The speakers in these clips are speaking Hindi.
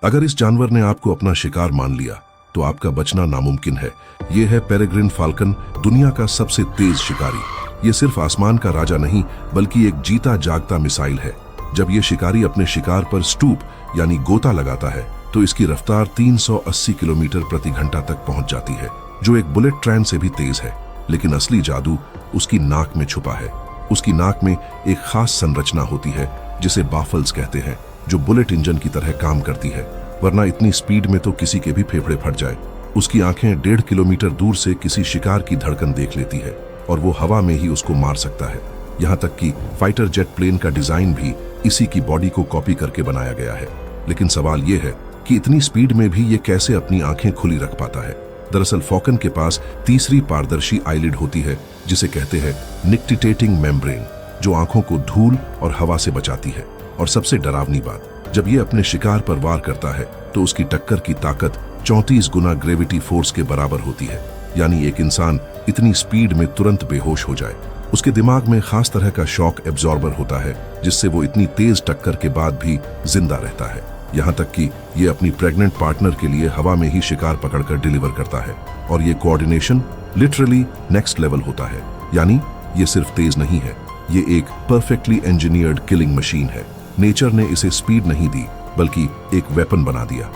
अगर इस जानवर ने आपको अपना शिकार मान लिया तो आपका बचना नामुमकिन है। ये है पेरेग्रिन फाल्कन, दुनिया का सबसे तेज शिकारी। ये सिर्फ आसमान का राजा नहीं बल्कि एक जीता जागता मिसाइल है। जब ये शिकारी अपने शिकार पर स्टूप यानी गोता लगाता है तो इसकी रफ्तार 380 किलोमीटर प्रति घंटा तक पहुंच जाती है, जो एक बुलेट ट्रेन से भी तेज है। लेकिन असली जादू उसकी नाक में छुपा है। उसकी नाक में एक खास संरचना होती है जिसे बाफल्स कहते हैं, जो बुलेट इंजन की तरह काम करती है, वरना इतनी स्पीड में तो किसी के भी फेफड़े फट जाए। उसकी आंखें 1.5 किलोमीटर दूर से किसी शिकार की धड़कन देख लेती है और वो हवा में ही उसको मार सकता है। यहाँ तक कि फाइटर जेट प्लेन का डिजाइन भी इसी की बॉडी को कॉपी करके बनाया गया है। लेकिन सवाल ये है कि इतनी स्पीड में भी ये कैसे अपनी आंखें खुली रख पाता है। दरअसल फॉकन के पास तीसरी पारदर्शी आईलिड होती है जिसे कहते हैं निक्टिटेटिंग मेम्ब्रेन, जो आंखों को धूल और हवा से बचाती है। और सबसे डरावनी बात, जब ये अपने शिकार पर वार करता है तो उसकी टक्कर की ताकत 34 गुना ग्रेविटी फोर्स के बराबर होती है। यानी एक इंसान इतनी स्पीड में तुरंत बेहोश हो जाए। उसके दिमाग में खास तरह का शॉक एब्जॉर्बर होता है जिससे वो इतनी तेज टक्कर के बाद भी जिंदा रहता है। यहाँ तक कि ये अपनी प्रेग्नेंट पार्टनर के लिए हवा में ही शिकार पकड़कर डिलीवर करता है। और ये कोऑर्डिनेशन लिटरली नेक्स्ट लेवल होता है। यानी ये सिर्फ तेज नहीं है, ये एक परफेक्टली इंजीनियर्ड किलिंग मशीन है। नेचर ने इसे स्पीड नहीं दी बल्कि एक वेपन बना दिया।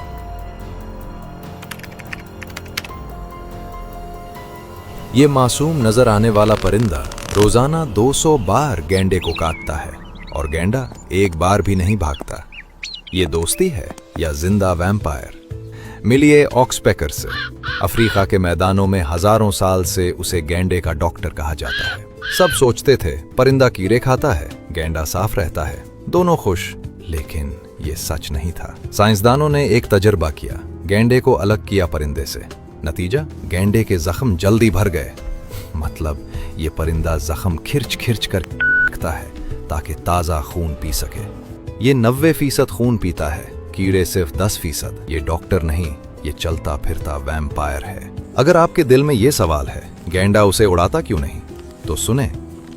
ये मासूम नजर आने वाला परिंदा रोजाना 200 बार गैंडे को काटता है और गैंडा एक बार भी नहीं भागता। ये दोस्ती है या जिंदा वैम्पायर? मिलिए ऑक्सपेकर से। अफ्रीका के मैदानों में हजारों साल से उसे गैंडे का डॉक्टर कहा जाता है। सब सोचते थे परिंदा कीड़े खाता है, गैंडा साफ रहता है, दोनों खुश। लेकिन ये सच नहीं था। साइंसदानों ने एक तजर्बा किया, गैंडे को अलग किया परिंदे से। नतीजा, गैंडे के जख्म जल्दी भर गए। मतलब ये परिंदा जख्म खिर्च खिर्च कर रखता है ताकि ताजा खून पी सके। ये 90% खून पीता है, कीड़े सिर्फ 10%। ये डॉक्टर नहीं, ये चलता फिरता वैम्पायर है। अगर आपके दिल में ये सवाल है गैंडा उसे उड़ाता क्यों नहीं, तो सुने।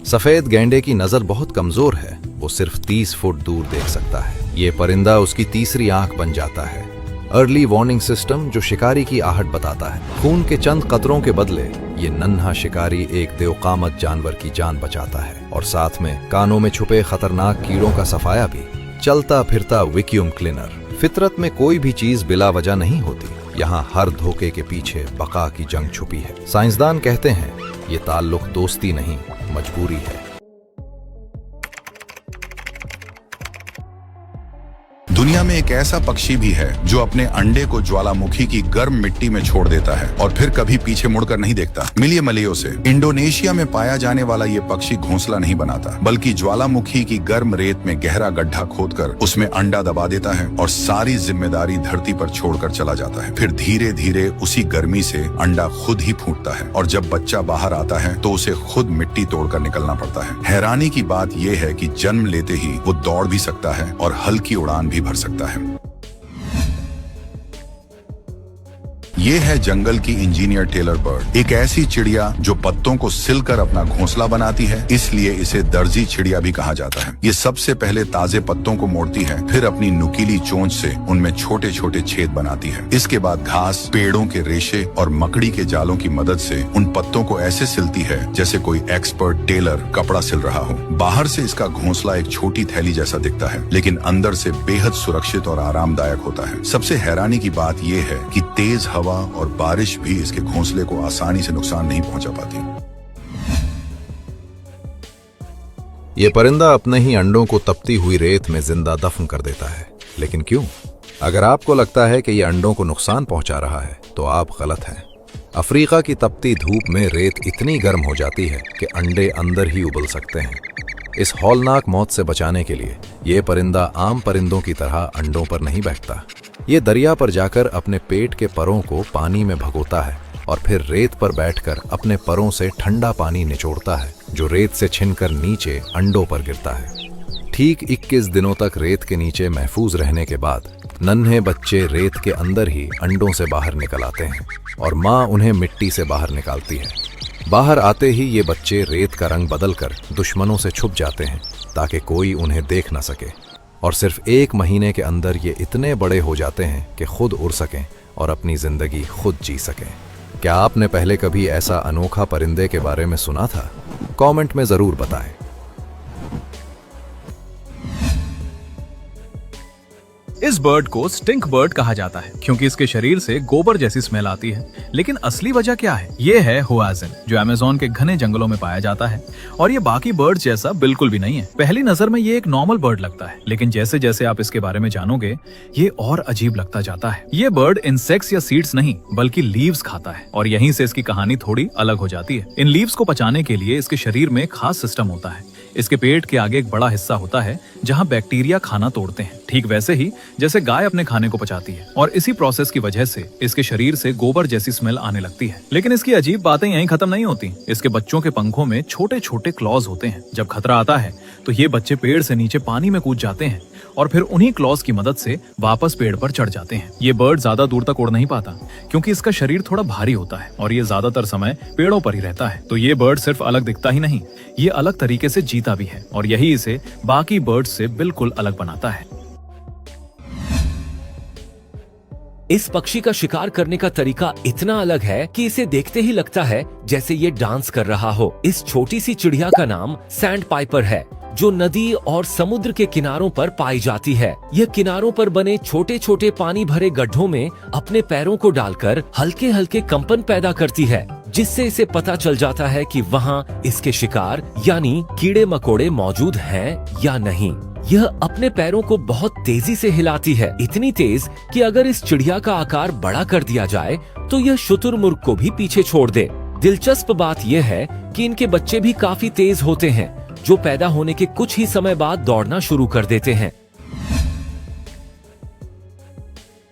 सफेद गैंडे की नजर बहुत कमजोर है, वो सिर्फ 30 फुट दूर देख सकता है। ये परिंदा उसकी तीसरी आंख बन जाता है। अर्ली वार्निंग सिस्टम जो शिकारी की आहट बताता है। खून के चंद कतरों के बदले ये नन्हा शिकारी एक देवकामत जानवर की जान बचाता है और साथ में कानों में छुपे खतरनाक कीड़ों का सफाया भी। चलता फिरता वैक्यूम क्लीनर। फितरत में कोई भी चीज बिला वजह नहीं होती। यहाँ हर धोखे के पीछे बका की जंग छुपी है। साइंसदान कहते हैं ये ताल्लुक दोस्ती नहीं, मजबूरी है। दुनिया में एक ऐसा पक्षी भी है जो अपने अंडे को ज्वालामुखी की गर्म मिट्टी में छोड़ देता है और फिर कभी पीछे मुड़कर नहीं देखता। मिलिए मलेयो से। इंडोनेशिया में पाया जाने वाला ये पक्षी घोंसला नहीं बनाता बल्कि ज्वालामुखी की गर्म रेत में गहरा गड्ढा खोदकर उसमें अंडा दबा देता है और सारी जिम्मेदारी धरती पर छोड़कर चला जाता है। फिर धीरे धीरे उसी गर्मी से अंडा खुद ही फूटता है और जब बच्चा बाहर आता है तो उसे खुद मिट्टी तोड़कर निकलना पड़ता है। हैरानी की बात यह है कि जन्म लेते ही वो दौड़ भी सकता है और हल्की उड़ान भी भर सकता है। ये है जंगल की इंजीनियर टेलर बर्ड, एक ऐसी चिड़िया जो पत्तों को सिलकर अपना घोंसला बनाती है, इसलिए इसे दर्जी चिड़िया भी कहा जाता है। ये सबसे पहले ताजे पत्तों को मोड़ती है, फिर अपनी नुकीली चोंच से उनमें छोटे छोटे छेद बनाती है। इसके बाद घास, पेड़ों के रेशे और मकड़ी के जालों की मदद से उन पत्तों को ऐसे सिलती है जैसे कोई एक्सपर्ट टेलर कपड़ा सिल रहा हो। बाहर से इसका घोंसला एक छोटी थैली जैसा दिखता है, लेकिन अंदर से बेहद सुरक्षित और आरामदायक होता है। सबसे हैरानी की बात यह है कि तेज हवा और बारिश भी इसके घोंसले को आसानी से नुकसान नहीं पहुंचा पाती। ये परिंदा अपने ही अंडों को तपती हुई रेत में जिंदा दफन कर देता है। लेकिन क्यों? अगर आपको लगता है कि ये अंडों को नुकसान पहुंचा रहा है तो आप गलत हैं। अफ्रीका की तपती धूप में रेत इतनी गर्म हो जाती है कि अंडे अंदर ही उबल सकते हैं। इस हौलनाक मौत से बचाने के लिए ये परिंदा आम परिंदों की तरह अंडों पर नहीं बैठता। ये दरिया पर जाकर अपने पेट के परों को पानी में भगोता है और फिर रेत पर बैठकर अपने परों से ठंडा पानी निचोड़ता है, जो रेत से छिनकर नीचे अंडों पर गिरता है। ठीक 21 दिनों तक रेत के नीचे महफूज रहने के बाद नन्हे बच्चे रेत के अंदर ही अंडों से बाहर निकल आते हैं और माँ उन्हें मिट्टी से बाहर निकालती है। बाहर आते ही ये बच्चे रेत का रंग बदलकर दुश्मनों से छुप जाते हैं ताकि कोई उन्हें देख न सके और सिर्फ 1 महीने के अंदर ये इतने बड़े हो जाते हैं कि खुद उड़ सकें और अपनी जिंदगी खुद जी सकें। क्या आपने पहले कभी ऐसा अनोखा परिंदे के बारे में सुना था? कमेंट में जरूर बताएं। इस बर्ड को स्टिंक बर्ड कहा जाता है क्योंकि इसके शरीर से गोबर जैसी स्मेल आती है। लेकिन असली वजह क्या है? ये है हुआजिन, जो अमेज़न के घने जंगलों में पाया जाता है और ये बाकी बर्ड जैसा बिल्कुल भी नहीं है। पहली नजर में ये एक नॉर्मल बर्ड लगता है, लेकिन जैसे जैसे आप इसके बारे में जानोगे ये और अजीब लगता जाता है। ये बर्ड इंसेक्ट्स या सीड्स नहीं बल्कि लीव्स खाता है और यहीं से इसकी कहानी थोड़ी अलग हो जाती है। इन लीव्स को पचाने के लिए इसके शरीर में खास सिस्टम होता है। इसके पेट के आगे एक बड़ा हिस्सा होता है जहां बैक्टीरिया खाना तोड़ते हैं, ठीक वैसे ही जैसे गाय अपने खाने को पचाती है। और इसी प्रोसेस की वजह से इसके शरीर से गोबर जैसी स्मेल आने लगती है। लेकिन इसकी अजीब बातें यहीं खत्म नहीं होती। इसके बच्चों के पंखों में छोटे छोटे क्लॉज होते हैं। जब खतरा आता है तो ये बच्चे पेड़ से नीचे पानी में कूद जाते हैं और फिर उन्हीं क्लॉज की मदद से वापस पेड़ पर चढ़ जाते हैं। ये बर्ड ज्यादा दूर तक उड़ नहीं पाता क्योंकि इसका शरीर थोड़ा भारी होता है और ये ज्यादातर समय पेड़ों पर ही रहता है। तो ये बर्ड सिर्फ अलग दिखता ही नहीं, ये अलग तरीके से जीता भी है और यही इसे बाकी बर्ड से बिल्कुल अलग बनाता है। इस पक्षी का शिकार करने का तरीका इतना अलग है कि इसे देखते ही लगता है जैसे ये डांस कर रहा हो। इस छोटी सी चिड़िया का नाम सैंड पाइपर है, जो नदी और समुद्र के किनारों पर पाई जाती है। यह किनारों पर बने छोटे छोटे पानी भरे गड्ढों में अपने पैरों को डालकर हल्के हल्के कंपन पैदा करती है, जिससे इसे पता चल जाता है कि वहाँ इसके शिकार यानी कीड़े मकोड़े मौजूद हैं या नहीं। यह अपने पैरों को बहुत तेजी से हिलाती है, इतनी तेज कि अगर इस चिड़िया का आकार बड़ा कर दिया जाए तो यह शुतुरमुर्ग को भी पीछे छोड़ दे। दिलचस्प बात यह है कि इनके बच्चे भी काफी तेज होते हैं, जो पैदा होने के कुछ ही समय बाद दौड़ना शुरू कर देते हैं।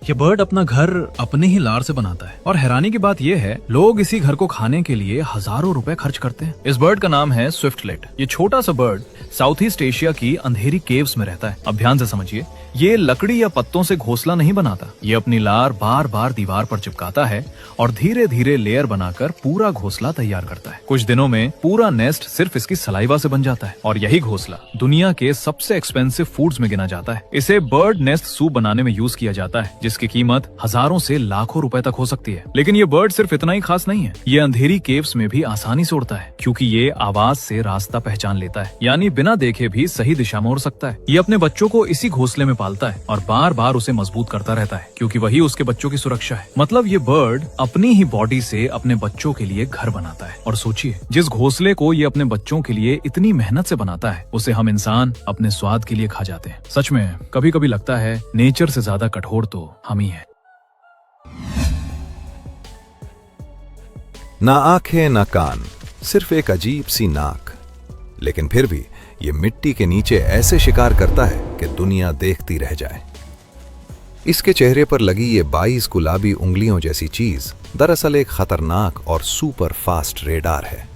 ये बर्ड अपना घर अपने ही लार से बनाता है और हैरानी की बात यह है लोग इसी घर को खाने के लिए हजारों रुपए खर्च करते हैं। इस बर्ड का नाम है स्विफ्टलेट। ये छोटा सा बर्ड साउथ ईस्ट एशिया की अंधेरी केव्स में रहता है। अब ध्यान से समझिए, ये लकड़ी या पत्तों से घोंसला नहीं बनाता। ये अपनी लार बार बार दीवार पर चिपकाता है और धीरे धीरे लेयर बनाकर पूरा घोंसला तैयार करता है। कुछ दिनों में पूरा नेस्ट सिर्फ इसकी सलाइवा से बन जाता है और यही घोंसला दुनिया के सबसे एक्सपेंसिव फूड्स में गिना जाता है। इसे बर्ड नेस्ट सूप बनाने में यूज किया जाता है, जिसकी कीमत हजारों से लाखों रुपए तक हो सकती है। लेकिन ये बर्ड सिर्फ इतना ही खास नहीं है, ये अंधेरी केव्स में भी आसानी से उड़ता है क्योंकि ये आवाज से रास्ता पहचान लेता है, यानी बिना देखे भी सही दिशा में उड़ सकता है। ये अपने बच्चों को इसी घोंसले में पालता है और बार बार उसे मजबूत करता रहता है क्योंकि वही उसके बच्चों की सुरक्षा है। मतलब ये बर्ड अपनी ही बॉडी से अपने बच्चों के लिए घर बनाता है। और सोचिए, जिस घोंसले को ये अपने बच्चों के लिए इतनी मेहनत से बनाता है, उसे हम इंसान अपने स्वाद के लिए खा जाते हैं। सच में कभी कभी लगता है नेचर से ज्यादा कठोर तो हम ही हैं। ना आंखें ना कान, सिर्फ एक अजीब सी नाक, लेकिन फिर भी ये मिट्टी के नीचे ऐसे शिकार करता है कि दुनिया देखती रह जाए। इसके चेहरे पर लगी ये 22 गुलाबी उंगलियों जैसी चीज दरअसल एक खतरनाक और सुपर फास्ट रेडार है।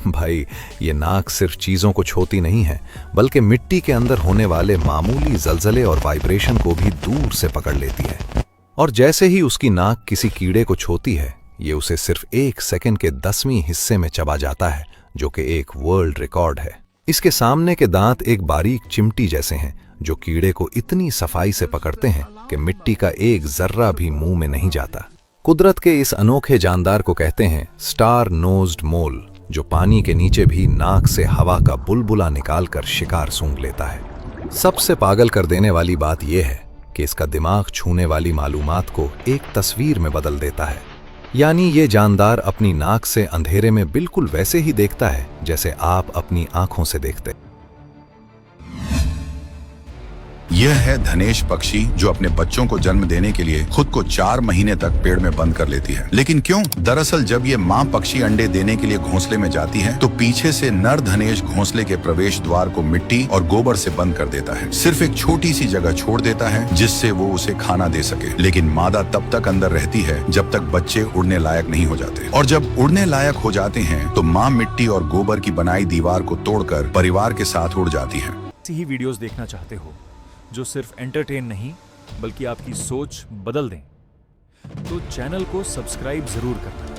भाई, ये नाक सिर्फ चीजों को छूती नहीं है, बल्कि मिट्टी के अंदर होने वाले मामूली जलजले और वाइब्रेशन को भी दूर से पकड़ लेती है। और जैसे ही उसकी नाक किसी कीड़े को छूती है, ये उसे सिर्फ 1 सेकंड के 10वीं हिस्से में चबा जाता है, जो कि एक वर्ल्ड रिकॉर्ड है। इसके सामने के दांत एक बारीक चिमटी जैसे हैं, जो कीड़े को इतनी सफाई से पकड़ते हैं कि मिट्टी का एक जर्रा भी मुंह में नहीं जाता। कुदरत के इस अनोखे जानदार को कहते हैं स्टार नोज्ड मोल, जो पानी के नीचे भी नाक से हवा का बुलबुला निकालकर शिकार सूंघ लेता है। सबसे पागल कर देने वाली बात यह है कि इसका दिमाग छूने वाली मालूमात को एक तस्वीर में बदल देता है, यानी ये जानदार अपनी नाक से अंधेरे में बिल्कुल वैसे ही देखता है जैसे आप अपनी आंखों से देखते। यह है धनेश पक्षी, जो अपने बच्चों को जन्म देने के लिए खुद को 4 महीने तक पेड़ में बंद कर लेती है। लेकिन क्यों? दरअसल जब ये माँ पक्षी अंडे देने के लिए घोंसले में जाती है, तो पीछे से नर धनेश घोंसले के प्रवेश द्वार को मिट्टी और गोबर से बंद कर देता है। सिर्फ एक छोटी सी जगह छोड़ देता है जिससे वो उसे खाना दे सके। लेकिन मादा तब तक अंदर रहती है जब तक बच्चे उड़ने लायक नहीं हो जाते। और जब उड़ने लायक हो जाते हैं तो माँ मिट्टी और गोबर की बनाई दीवार को तोड़कर परिवार के साथ उड़ जाती है। ऐसी ही वीडियोस देखना चाहते हो जो सिर्फ एंटरटेन नहीं बल्कि आपकी सोच बदल दें, तो चैनल को सब्सक्राइब जरूर करना।